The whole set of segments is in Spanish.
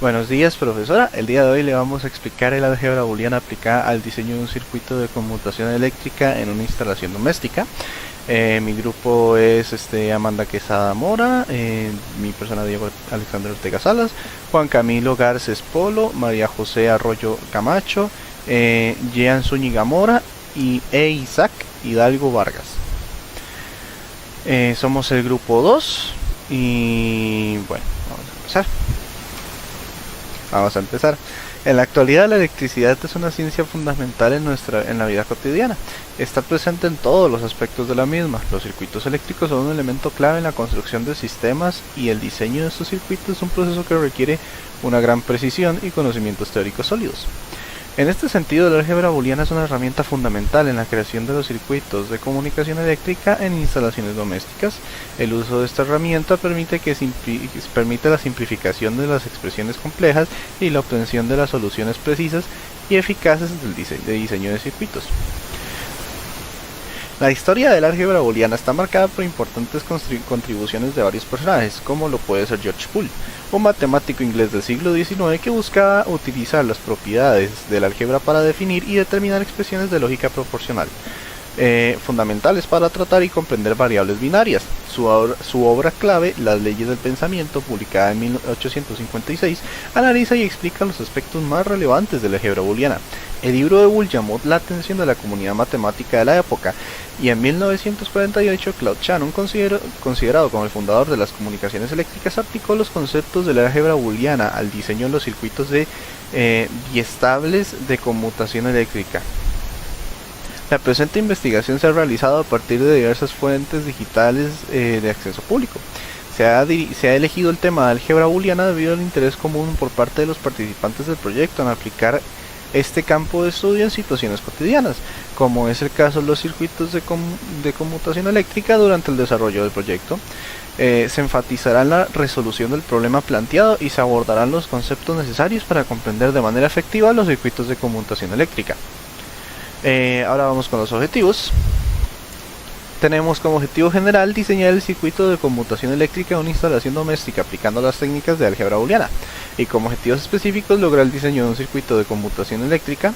Buenos días, profesora. El día de hoy le vamos a explicar el álgebra booleana aplicada al diseño de un circuito de conmutación eléctrica en una instalación doméstica. Mi grupo es Amanda Quesada Mora, mi persona Diego Alexander Ortega Salas, Juan Camilo Garces Polo, María José Arroyo Camacho, Jean Zúñiga Mora e Isaac Hidalgo Vargas. Somos el grupo 2 y bueno, vamos a empezar. En la actualidad la electricidad es una ciencia fundamental en la vida cotidiana. Está presente en todos los aspectos de la misma. Los circuitos eléctricos son un elemento clave en la construcción de sistemas y el diseño de estos circuitos es un proceso que requiere una gran precisión y conocimientos teóricos sólidos. En este sentido, la álgebra booleana es una herramienta fundamental en la creación de los circuitos de comunicación eléctrica en instalaciones domésticas. El uso de esta herramienta permite la simplificación de las expresiones complejas y la obtención de las soluciones precisas y eficaces del diseño de circuitos. La historia del álgebra booleana está marcada por importantes contribuciones de varios personajes, como lo puede ser George Boole, un matemático inglés del siglo XIX que buscaba utilizar las propiedades del álgebra para definir y determinar expresiones de lógica proporcional, fundamentales para tratar y comprender variables binarias. Su obra clave, Las leyes del pensamiento, publicada en 1856, analiza y explica los aspectos más relevantes de la álgebra booleana. El libro de Boole llamó la atención de la comunidad matemática de la época, y en 1948 Claude Shannon, considerado como el fundador de las comunicaciones eléctricas, aplicó los conceptos de la álgebra booleana al diseño de los circuitos biestables de conmutación eléctrica. La presente investigación se ha realizado a partir de diversas fuentes digitales de acceso público. Se ha elegido el tema de álgebra booleana debido al interés común por parte de los participantes del proyecto en aplicar este campo de estudio en situaciones cotidianas, como es el caso de los circuitos de conmutación eléctrica. Durante el desarrollo del proyecto, se enfatizará en la resolución del problema planteado y se abordarán los conceptos necesarios para comprender de manera efectiva los circuitos de conmutación eléctrica. Ahora vamos con los objetivos. Tenemos como objetivo general diseñar el circuito de conmutación eléctrica en una instalación doméstica aplicando las técnicas de álgebra booleana, y como objetivos específicos lograr el diseño de un circuito de conmutación eléctrica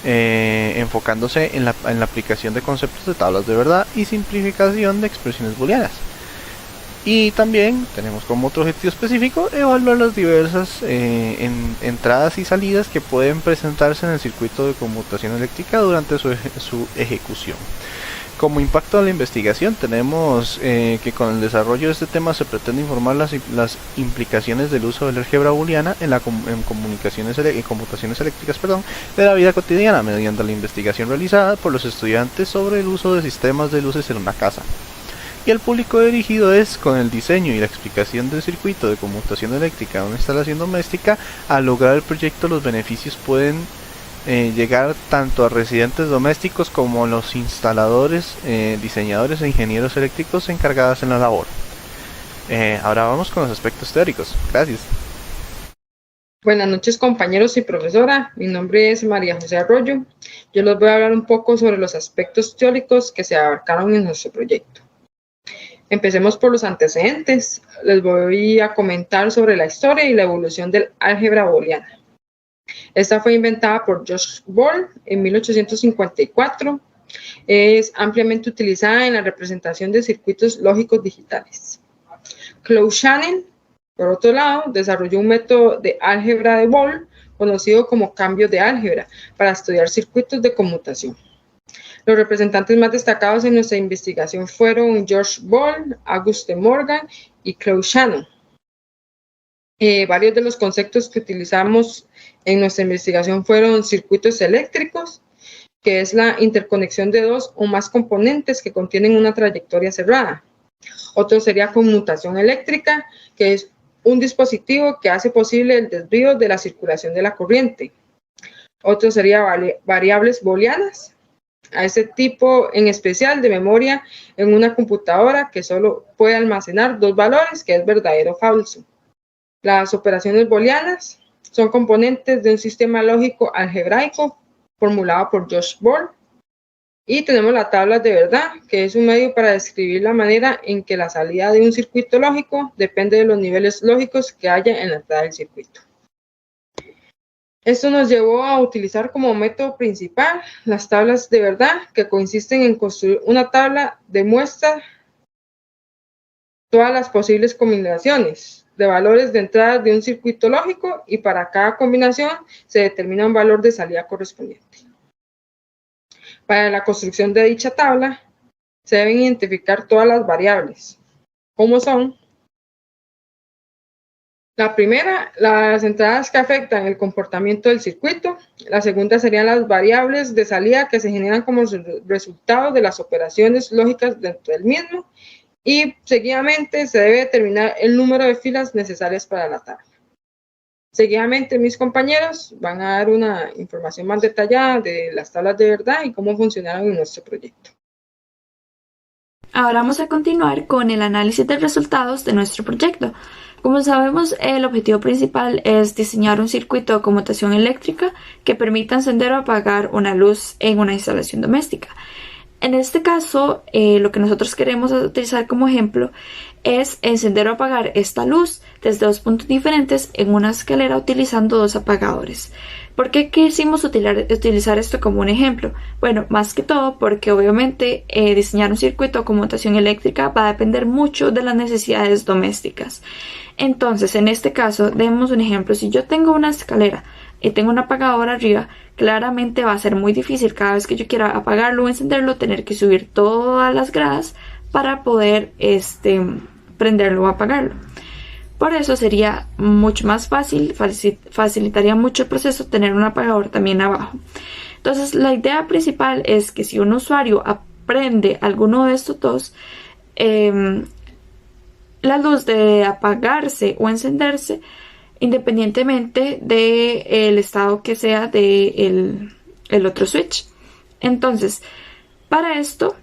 enfocándose en la aplicación de conceptos de tablas de verdad y simplificación de expresiones booleanas. Y también tenemos como otro objetivo específico evaluar las diversas entradas y salidas que pueden presentarse en el circuito de conmutación eléctrica durante su ejecución. Como impacto de la investigación tenemos que con el desarrollo de este tema se pretende informar las implicaciones del uso de la álgebra booleana en computaciones eléctricas de la vida cotidiana mediante la investigación realizada por los estudiantes sobre el uso de sistemas de luces en una casa. Y el público dirigido es, con el diseño y la explicación del circuito de conmutación eléctrica en una instalación doméstica, al lograr el proyecto los beneficios pueden llegar tanto a residentes domésticos como a los instaladores, diseñadores e ingenieros eléctricos encargados en la labor. Ahora vamos con los aspectos teóricos. Gracias. Buenas noches, compañeros y profesora. Mi nombre es María José Arroyo. Yo les voy a hablar un poco sobre los aspectos teóricos que se abarcaron en nuestro proyecto. Empecemos por los antecedentes. Les voy a comentar sobre la historia y la evolución del álgebra booleana. Esta fue inventada por George Boole en 1854. Es ampliamente utilizada en la representación de circuitos lógicos digitales. Claude Shannon, por otro lado, desarrolló un método de álgebra de Boole conocido como cambio de álgebra para estudiar circuitos de conmutación. Los representantes más destacados en nuestra investigación fueron George Boole, Auguste Morgan y Claude Shannon. Varios de los conceptos que utilizamos en nuestra investigación fueron circuitos eléctricos, que es la interconexión de dos o más componentes que contienen una trayectoria cerrada. Otro sería conmutación eléctrica, que es un dispositivo que hace posible el desvío de la circulación de la corriente. Otro sería variables booleanas, a ese tipo en especial de memoria en una computadora que solo puede almacenar dos valores, que es verdadero o falso. Las operaciones booleanas son componentes de un sistema lógico algebraico formulado por George Boole. Y tenemos la tabla de verdad, que es un medio para describir la manera en que la salida de un circuito lógico depende de los niveles lógicos que haya en la entrada del circuito. Esto nos llevó a utilizar como método principal las tablas de verdad, que consisten en construir una tabla de muestra todas las posibles combinaciones de valores de entrada de un circuito lógico, y para cada combinación se determina un valor de salida correspondiente. Para la construcción de dicha tabla se deben identificar todas las variables, como son: la primera, las entradas que afectan el comportamiento del circuito. La segunda serían las variables de salida que se generan como resultado de las operaciones lógicas dentro del mismo. Y seguidamente se debe determinar el número de filas necesarias para la tabla. Seguidamente mis compañeros van a dar una información más detallada de las tablas de verdad y cómo funcionaron en nuestro proyecto. Ahora vamos a continuar con el análisis de resultados de nuestro proyecto. Como sabemos, el objetivo principal es diseñar un circuito de conmutación eléctrica que permita encender o apagar una luz en una instalación doméstica. En este caso, lo que nosotros queremos utilizar como ejemplo es encender o apagar esta luz desde dos puntos diferentes en una escalera utilizando dos apagadores. ¿Por qué quisimos utilizar esto como un ejemplo? Bueno, más que todo porque obviamente diseñar un circuito de conmutación eléctrica va a depender mucho de las necesidades domésticas. Entonces, en este caso, demos un ejemplo. Si yo tengo una escalera y tengo un apagador arriba, claramente va a ser muy difícil cada vez que yo quiera apagarlo o encenderlo, tener que subir todas las gradas para poder prenderlo o apagarlo. Por eso sería mucho más fácil, facilitaría mucho el proceso tener un apagador también abajo. Entonces, la idea principal es que si un usuario aprende alguno de estos dos, la luz debe apagarse o encenderse independientemente del estado que sea del otro switch. Entonces, para esto,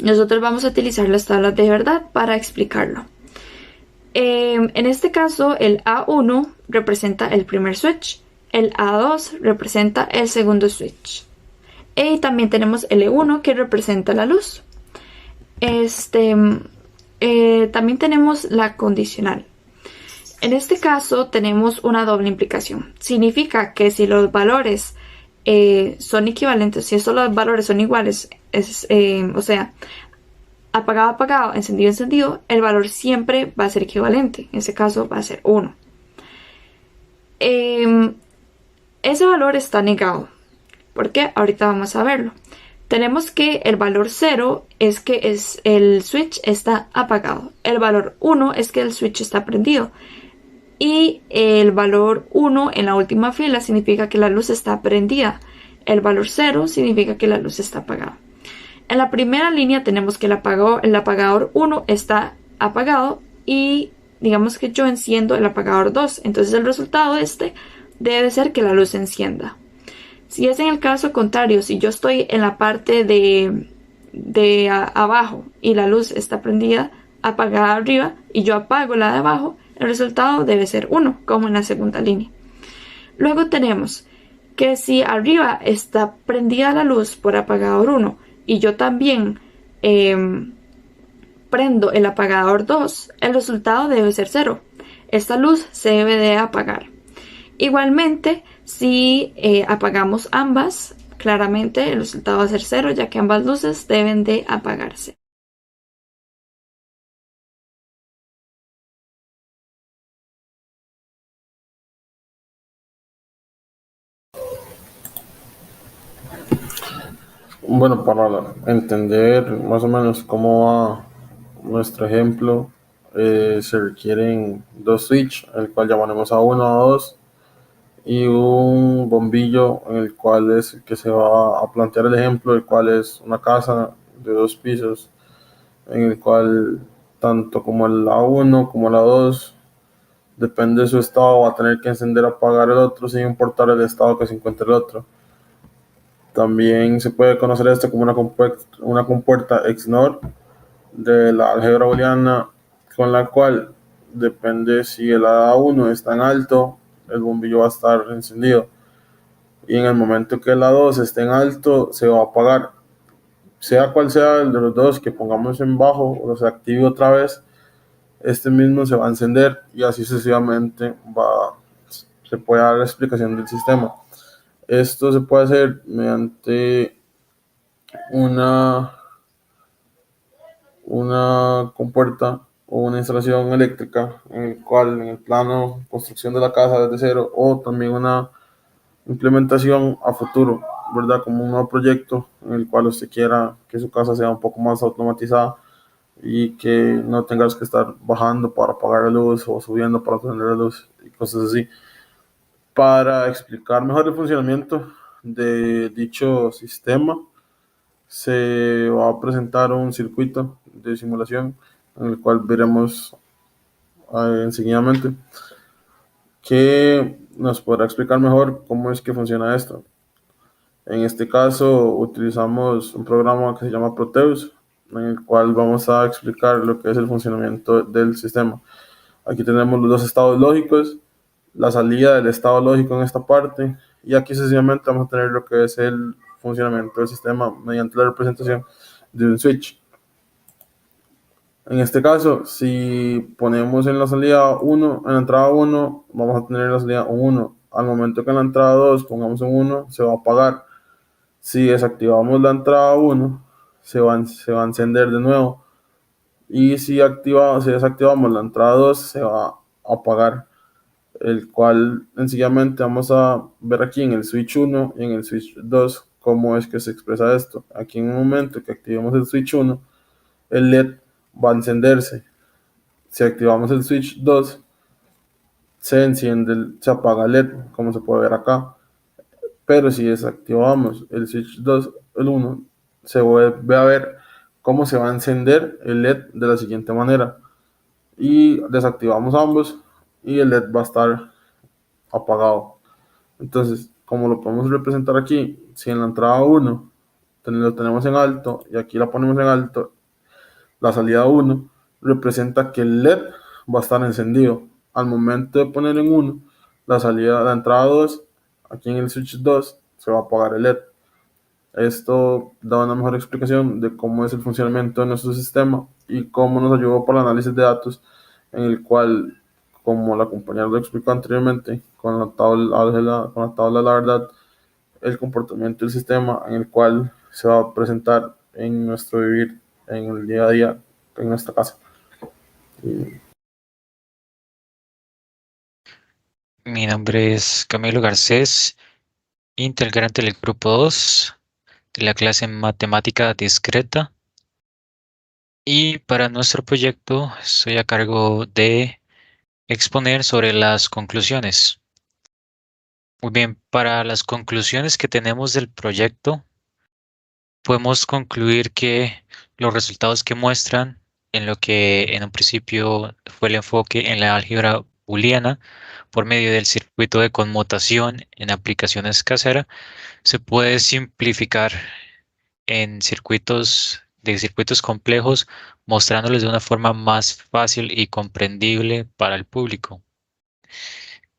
nosotros vamos a utilizar las tablas de verdad para explicarlo. En este caso, el A1 representa el primer switch, el A2 representa el segundo switch. Y también tenemos el E1 que representa la luz. También tenemos la condicional. En este caso tenemos una doble implicación. Significa que si los valores son equivalentes, si estos los valores son iguales, o sea, apagado, apagado, encendido, encendido, el valor siempre va a ser equivalente. En ese caso va a ser 1. Ese valor está negado. ¿Por qué? Ahorita vamos a verlo. Tenemos que el valor 0 es que el switch está apagado. El valor 1 es que el switch está prendido. Y el valor 1 en la última fila significa que la luz está prendida. El valor 0 significa que la luz está apagada. En la primera línea tenemos que el apagador 1 está apagado y digamos que yo enciendo el apagador 2. Entonces el resultado debe ser que la luz se encienda. Si es en el caso contrario, si yo estoy en la parte de abajo y la luz está prendida, apagada arriba, y yo apago la de abajo, el resultado debe ser 1, como en la segunda línea. Luego tenemos que si arriba está prendida la luz por apagador 1 y yo también prendo el apagador 2, el resultado debe ser 0. Esta luz se debe de apagar. Igualmente, si apagamos ambas, claramente el resultado va a ser 0, ya que ambas luces deben de apagarse. Bueno, para entender más o menos cómo va nuestro ejemplo, se requieren dos switches, el cual llamaremos A1, A2, y un bombillo en el cual es que se va a plantear el ejemplo, el cual es una casa de 2 pisos, en el cual tanto como el A1 como el A2, depende de su estado, va a tener que encender o apagar el otro sin importar el estado que se encuentre el otro. También se puede conocer esto como una compuerta XNOR de la álgebra booleana, con la cual depende si el A1 está en alto, el bombillo va a estar encendido, y en el momento que el A2 esté en alto, se va a apagar. Sea cual sea el de los dos que pongamos en bajo o se active otra vez, este mismo se va a encender y así sucesivamente se puede dar la explicación del sistema. Esto se puede hacer mediante una compuerta o una instalación eléctrica en el cual en el plano construcción de la casa desde cero, o también una implementación a futuro, ¿verdad? Como un nuevo proyecto en el cual usted quiera que su casa sea un poco más automatizada y que no tengas que estar bajando para apagar la luz o subiendo para prender la luz y cosas así. Para explicar mejor el funcionamiento de dicho sistema, se va a presentar un circuito de simulación en el cual veremos enseguidamente, que nos podrá explicar mejor cómo es que funciona esto. En este caso utilizamos un programa que se llama Proteus, en el cual vamos a explicar lo que es el funcionamiento del sistema. Aquí tenemos los dos estados lógicos, la salida del estado lógico en esta parte, y aquí sencillamente vamos a tener lo que es el funcionamiento del sistema mediante la representación de un switch. En este caso, si ponemos en la salida 1, en la entrada 1, vamos a tener en la salida un 1. Al momento que en la entrada 2 pongamos un 1, se va a apagar. Si desactivamos la entrada 1, se va a encender de nuevo. Y si desactivamos la entrada 2, se va a apagar. El cual sencillamente vamos a ver aquí en el switch 1 y en el switch 2 cómo es que se expresa esto. Aquí en un momento que activemos el switch 1, el LED va a encenderse. Si activamos el switch 2, se apaga el LED, como se puede ver acá. Pero si desactivamos el switch 2, el 1, se vuelve a ver cómo se va a encender el LED de la siguiente manera. Y desactivamos ambos y el LED va a estar apagado. Entonces, como lo podemos representar aquí, si en la entrada 1 lo tenemos en alto y aquí la ponemos en alto, la salida 1 representa que el LED va a estar encendido. Al momento de poner en 1, la entrada 2, aquí en el switch 2, se va a apagar el LED. Esto da una mejor explicación de cómo es el funcionamiento de nuestro sistema y cómo nos ayudó para el análisis de datos, en el cual, como la compañera lo explicó anteriormente, con la tabla de la verdad, el comportamiento del sistema en el cual se va a presentar en nuestro vivir, en el día a día, en nuestra casa. Mi nombre es Camilo Garcés, integrante del grupo 2 de la clase Matemática Discreta. Y para nuestro proyecto estoy a cargo de exponer sobre las conclusiones. Muy bien, para las conclusiones que tenemos del proyecto, podemos concluir que los resultados que muestran en lo que en un principio fue el enfoque en la álgebra booleana por medio del circuito de conmutación en aplicaciones caseras, se puede simplificar en circuitos complejos, mostrándoles de una forma más fácil y comprendible para el público.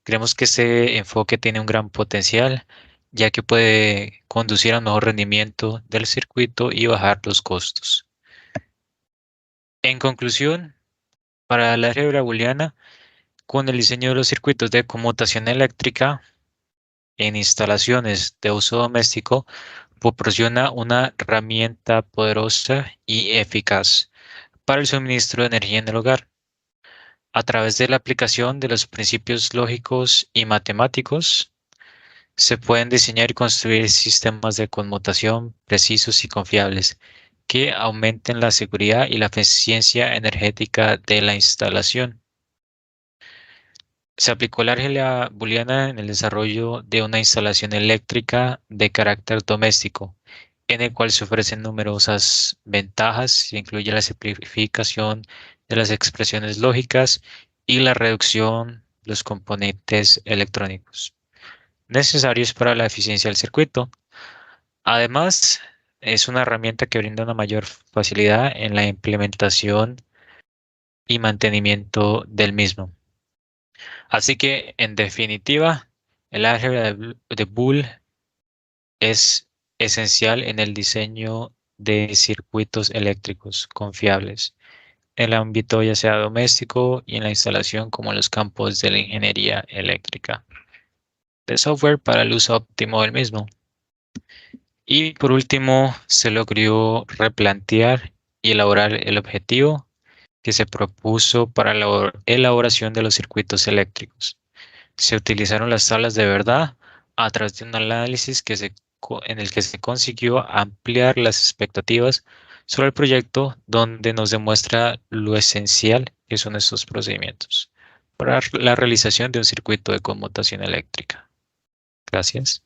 Creemos que este enfoque tiene un gran potencial, ya que puede conducir a un mejor rendimiento del circuito y bajar los costos. En conclusión, para la álgebra booleana, con el diseño de los circuitos de conmutación eléctrica en instalaciones de uso doméstico, proporciona una herramienta poderosa y eficaz para el suministro de energía en el hogar. A través de la aplicación de los principios lógicos y matemáticos, se pueden diseñar y construir sistemas de conmutación precisos y confiables que aumenten la seguridad y la eficiencia energética de la instalación. Se aplicó la álgebra booleana en el desarrollo de una instalación eléctrica de carácter doméstico, en el cual se ofrecen numerosas ventajas. Se incluye la simplificación de las expresiones lógicas y la reducción de los componentes electrónicos necesarios para la eficiencia del circuito. Además, es una herramienta que brinda una mayor facilidad en la implementación y mantenimiento del mismo. Así que, en definitiva, el álgebra de Boole es esencial en el diseño de circuitos eléctricos confiables, en el ámbito ya sea doméstico y en la instalación como en los campos de la ingeniería eléctrica. de software para el uso óptimo del mismo. Y por último, se logró replantear y elaborar el objetivo que se propuso para la elaboración de los circuitos eléctricos. Se utilizaron las tablas de verdad a través de un análisis en el que se consiguió ampliar las expectativas sobre el proyecto, donde nos demuestra lo esencial que son estos procedimientos para la realización de un circuito de conmutación eléctrica. Gracias.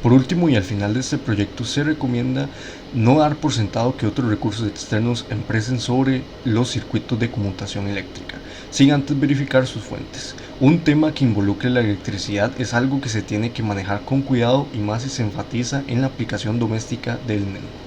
Por último y al final de este proyecto se recomienda no dar por sentado que otros recursos externos empresen sobre los circuitos de conmutación eléctrica, sin antes verificar sus fuentes. Un tema que involucre la electricidad es algo que se tiene que manejar con cuidado y más si se enfatiza en la aplicación doméstica del NEM.